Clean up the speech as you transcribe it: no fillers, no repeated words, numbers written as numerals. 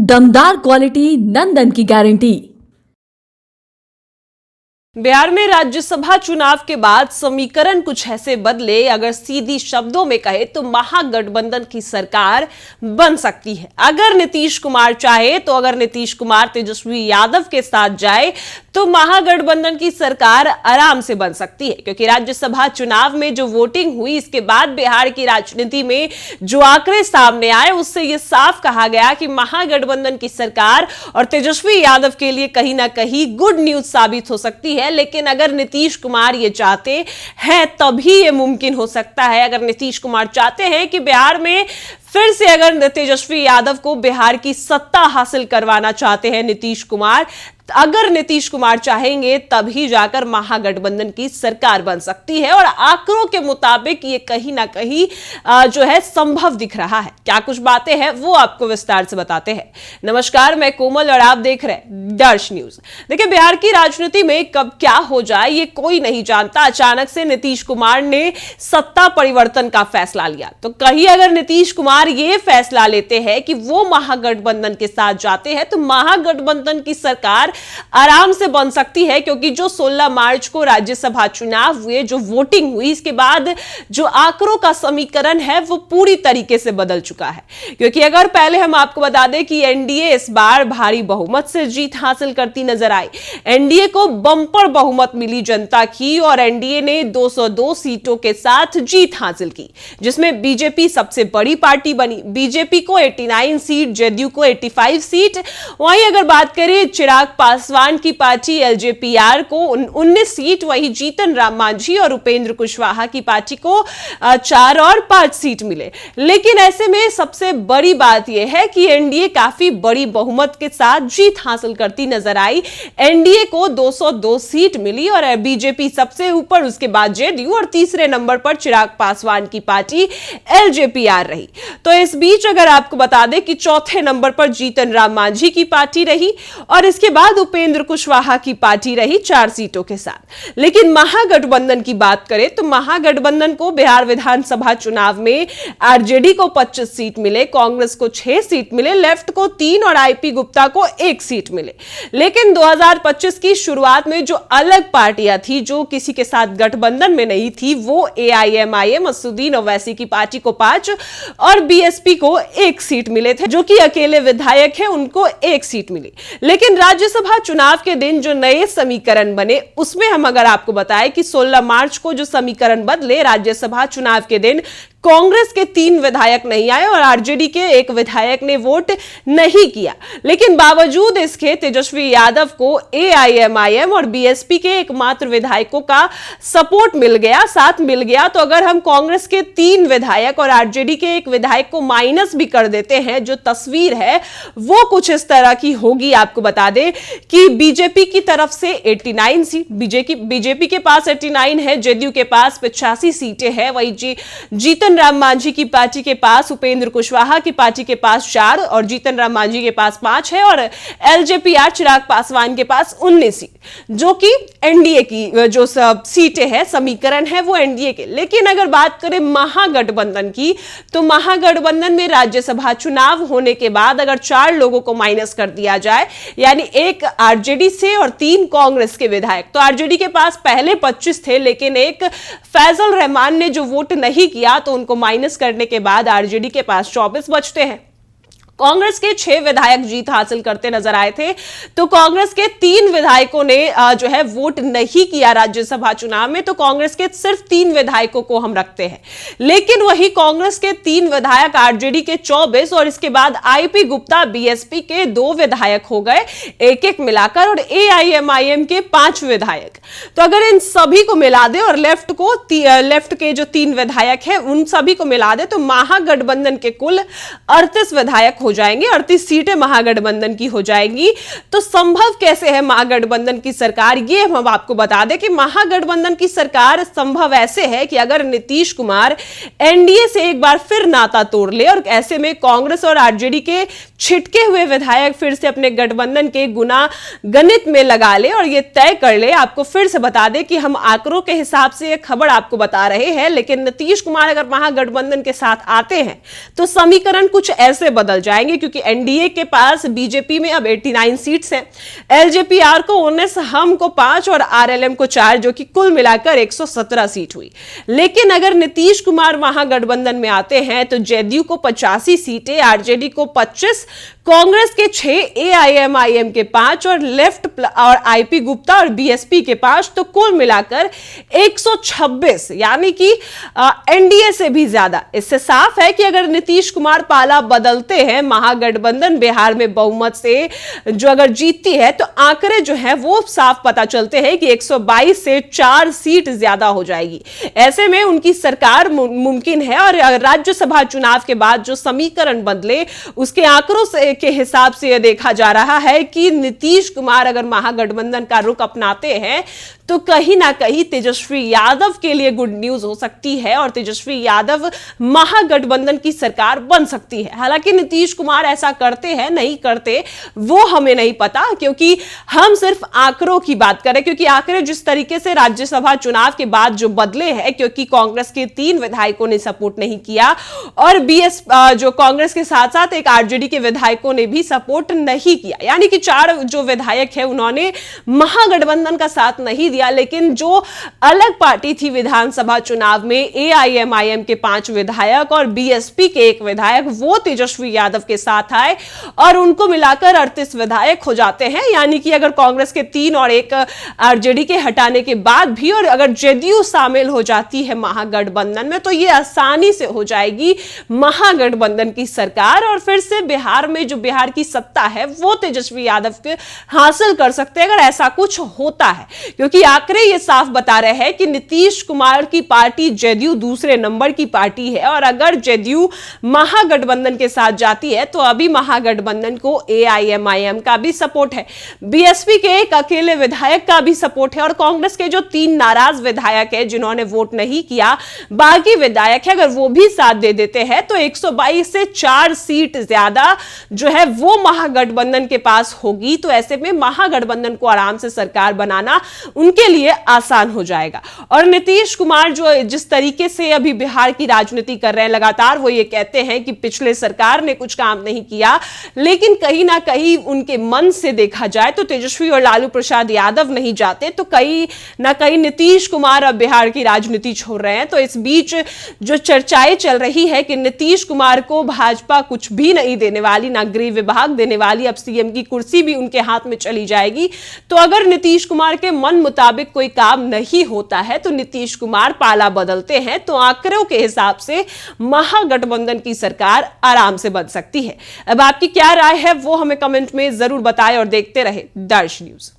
दमदार क्वालिटी नंदन की गारंटी। बिहार में राज्यसभा चुनाव के बाद समीकरण कुछ ऐसे बदले, अगर सीधी शब्दों में कहे तो महागठबंधन की सरकार बन सकती है। अगर नीतीश कुमार चाहे तो, अगर नीतीश कुमार तेजस्वी यादव के साथ जाए तो महागठबंधन की सरकार आराम से बन सकती है, क्योंकि राज्यसभा चुनाव में जो वोटिंग हुई इसके बाद बिहार की राजनीति में जो आंकड़े सामने आए उससे यह साफ कहा गया कि महागठबंधन की सरकार और तेजस्वी यादव के लिए कहीं ना कहीं गुड न्यूज साबित हो सकती है। लेकिन अगर नीतीश कुमार ये चाहते हैं तभी ये मुमकिन हो सकता है। अगर नीतीश कुमार चाहते हैं कि बिहार में फिर से, अगर तेजस्वी यादव को बिहार की सत्ता हासिल करवाना चाहते हैं नीतीश कुमार, अगर नीतीश कुमार चाहेंगे तभी जाकर महागठबंधन की सरकार बन सकती है। और आंकड़ों के मुताबिक ये कहीं ना कहीं जो है संभव दिख रहा है। क्या कुछ बातें हैं वो आपको विस्तार से बताते हैं। नमस्कार, मैं कोमल और आप देख रहे हैं दर्श न्यूज। देखिए, बिहार की राजनीति में कब क्या हो जाए ये कोई नहीं जानता। अचानक से नीतीश कुमार ने सत्ता परिवर्तन का फैसला लिया, तो कहीं अगर नीतीश कुमार ये फैसला लेते हैं कि वो महागठबंधन के साथ जाते हैं तो महागठबंधन की सरकार आराम से बन सकती है, क्योंकि जो 16 मार्च को राज्यसभा चुनाव हुए, जो वोटिंग हुई, इसके बाद जो आंकड़ों का समीकरण है वो पूरी तरीके से बदल चुका है। क्योंकि अगर पहले हम आपको बता दें कि एनडीए इस बार भारी बहुमत से जीत हासिल करती नजर आई। एनडीए को बंपर बहुमत मिली जनता की और एनडीए ने 202 सीटों के साथ जीत हासिल की, जिसमें बीजेपी सबसे बड़ी पार्टी बनी। बीजेपी को 89 सीट, जदयू को 85 सीट। वहीं अगर बात करें चिराग पासवान की पार्टी एलजेपीआर को 19 सीट, वहीं जीतन राम मांझी और उपेंद्र कुशवाहा की पार्टी को 4 और 5 सीट मिले। लेकिन ऐसे में सबसे बड़ी बात यह है कि एनडीए काफी बड़ी बहुमत के साथ जीत हासिल करती नजर आई। एनडीए को 202 सीट मिली और बीजेपी सबसे ऊपर, उसके बाद जेडीयू और तीसरे नंबर पर चिराग पासवान की पार्टी एलजेपीआर रही। तो इस बीच अगर आपको बता दें कि चौथे नंबर पर जीतन राम मांझी की पार्टी रही और इसके बाद उपेंद्र कुशवाहा की पार्टी रही 4 सीटों के साथ। लेकिन महागठबंधन की बात करें तो महागठबंधन को बिहार विधानसभा चुनाव में आरजेडी को 25 सीट मिले, कांग्रेस को 6 सीट मिले, लेफ्ट को 3 और आईपी गुप्ता को 1 सीट मिले। लेकिन 2025 की शुरुआत में जो अलग पार्टियां थी, जो किसी के साथ गठबंधन में नहीं थी, वो एआईएमआईएम असदुद्दीन ओवैसी की पार्टी को 5 और बीएसपी को 1 सीट मिले थे, जो कि अकेले विधायक है उनको 1 सीट मिली। लेकिन राज्यसभा चुनाव के दिन जो नए समीकरण बने उसमें हम अगर आपको बताएं कि 16 मार्च को जो समीकरण बदले, राज्यसभा चुनाव के दिन कांग्रेस के 3 विधायक नहीं आए और आरजेडी के 1 विधायक ने वोट नहीं किया। लेकिन बावजूद इसके तेजस्वी यादव को एआईएमआईएम और बीएसपी के एकमात्र विधायकों का सपोर्ट मिल गया, साथ मिल गया। तो अगर हम कांग्रेस के 3 विधायक और आरजेडी के 1 विधायक को माइनस भी कर देते हैं, जो तस्वीर है वो कुछ इस तरह की होगी। आपको बता दें कि बीजेपी की तरफ से 89 सीट, बीजेपी के पास 89 है, जेडीयू के पास 85 सीटें हैं, वही जीतन राम मांझी की पार्टी के पास, उपेंद्र कुशवाहा की पार्टी के पास 4 और जीतन राम मांझी के पास 5 है और एलजेपीआर चिराग पासवान के पास 19 सीट, जो कि एनडीए की जो सीटें हैं, समीकरण है वो एनडीए के। लेकिन अगर बात करें महागठबंधन की, तो महागठबंधन में राज्यसभा चुनाव होने के बाद अगर 4 लोगों को माइनस कर दिया जाए, यानी 1 आरजेडी से और 3 कांग्रेस के विधायक, तो आरजेडी के पास पहले 25 थे, लेकिन एक फैजल रहमान ने जो वोट नहीं किया तो उनको माइनस करने के बाद आरजेडी के पास 24 बचते हैं। कांग्रेस के 6 विधायक जीत हासिल करते नजर आए थे, तो कांग्रेस के 3 विधायकों ने जो है वोट नहीं किया राज्यसभा चुनाव में, तो कांग्रेस के सिर्फ 3 विधायकों को हम रखते हैं। लेकिन वही कांग्रेस के 3 विधायक, आरजेडी के 24 और इसके बाद आईपी गुप्ता बीएसपी के 2 विधायक हो गए, एक मिलाकर, और एआईएमआईएम के 5 विधायक। तो अगर इन सभी को मिला दे और लेफ्ट के जो 3 विधायक हैं उन सभी को मिला दे, तो महागठबंधन के कुल 38 विधायक हो जाएंगे, 38 सीटें महागठबंधन की हो जाएंगी। तो संभव कैसे है महागठबंधन की सरकार, ये हम आपको बता दें कि महागठबंधन की सरकार संभव ऐसे है कि अगर नीतीश कुमार एनडीए से एक बार फिर नाता तोड़ ले और ऐसे में कांग्रेस और आरजेडी के छिटके हुए विधायक फिर से अपने गठबंधन के गुना गणित में लगा ले और ये तय कर ले। आपको फिर से बता दें कि हम आंकड़ों के हिसाब से एक खबर आपको बता रहे हैं, लेकिन नीतीश कुमार अगर महागठबंधन के साथ आते हैं तो समीकरण कुछ ऐसे बदल जाए जाएंगे, क्योंकि एनडीए के पास बीजेपी में अब 89 सीट्स हैं, एलजेपीआर को 19, हम को 5 और आरएलएम को 4, जो कि कुल मिलाकर 117 सीट हुई। लेकिन अगर नीतीश कुमार महागठबंधन में आते हैं तो जेडीयू को 85 सीटें, आरजेडी को 25, कांग्रेस के 6, एआईएमआईएम के 5 और लेफ्ट और आईपी गुप्ता और बीएसपी के 5, तो कुल मिलाकर 126, यानी कि एनडीए से भी ज्यादा। इससे साफ है कि अगर नीतीश कुमार पाला बदलते हैं, महागठबंधन बिहार में बहुमत से जो अगर जीतती है, तो आंकड़े जो है वो साफ पता चलते हैं कि 122 से 4 सीट ज्यादा हो जाएगी। ऐसे में उनकी सरकार मुमकिन है। और राज्यसभा चुनाव के बाद जो समीकरण बदले, उसके आंकड़ों से के हिसाब से यह देखा जा रहा है कि नीतीश कुमार अगर महागठबंधन का रुख अपनाते हैं तो कहीं ना कहीं तेजस्वी यादव के लिए गुड न्यूज हो सकती है और तेजस्वी यादव महागठबंधन की सरकार बन सकती है। हालांकि नीतीश कुमार ऐसा करते हैं नहीं करते वो हमें नहीं पता, क्योंकि हम सिर्फ आंकड़ों की बात करें, क्योंकि आंकड़े जिस तरीके से राज्यसभा चुनाव के बाद जो बदले हैं, क्योंकि कांग्रेस के 3 विधायकों ने सपोर्ट नहीं किया और जो कांग्रेस के साथ साथ एक आरजेडी के विधायकों ने भी सपोर्ट नहीं किया, यानी कि 4 जो विधायक है उन्होंने महागठबंधन का साथ नहीं दिया। लेकिन जो अलग पार्टी थी विधानसभा चुनाव में, एआईएमआईएम के 5 विधायक और बीएसपी के 1 विधायक, वो तेजस्वी यादव के साथ आए और उनको मिलाकर 38 विधायक हो जाते हैं। यानी कि अगर कांग्रेस के 3 और 1 आरजेडी के हटाने के बाद भी और अगर जेडीयू शामिल हो जाती है महागठबंधन में, तो यह आसानी से हो जाएगी महागठबंधन की सरकार और फिर से बिहार में जो बिहार की सत्ता है वो तेजस्वी यादव के हासिल कर सकते हैं, अगर ऐसा कुछ होता है। क्योंकि आंकड़े ये साफ बता रहे हैं कि नीतीश कुमार की पार्टी जेडीयू दूसरे नंबर की पार्टी है और अगर जेडीयू महागठबंधन के साथ जाती है तो अभी महागठबंधन को एआईएमआईएम का भी सपोर्ट है, बीएसपी के 1 अकेले विधायक का भी सपोर्ट है और कांग्रेस के जो 3 नाराज विधायक है जिन्होंने वोट नहीं किया, बाकी विधायक है, अगर वो भी साथ दे देते हैं तो 122 से 4 सीट ज्यादा जो है वो महागठबंधन के पास होगी। तो ऐसे में महागठबंधन को आराम से सरकार बनाना उनके लिए आसान हो जाएगा। और नीतीश कुमार जो जिस तरीके से अभी बिहार की राजनीति कर रहे हैं लगातार, वो ये कहते हैं कि पिछले सरकार ने कुछ काम नहीं किया, लेकिन कहीं ना कहीं उनके मन से देखा जाए तो तेजस्वी और लालू प्रसाद यादव नहीं जाते तो कहीं ना कहीं नीतीश कुमार अब बिहार की राजनीति छोड़ रहे हैं। तो इस बीच जो चर्चाएं चल रही है कि नीतीश कुमार को भाजपा कुछ भी नहीं देने वाली, ना गृह विभाग देने वाली, अब सीएम की कुर्सी भी उनके हाथ में चली जाएगी। तो अगर नीतीश कुमार के मन मुताबिक कोई काम नहीं होता है तो नीतीश कुमार पाला बदलते हैं तो आंकड़ों के हिसाब से महागठबंधन की सरकार आराम से बन सकती है। अब आपकी क्या राय है वो हमें कमेंट में जरूर बताएं और देखते रहे दर्श न्यूज।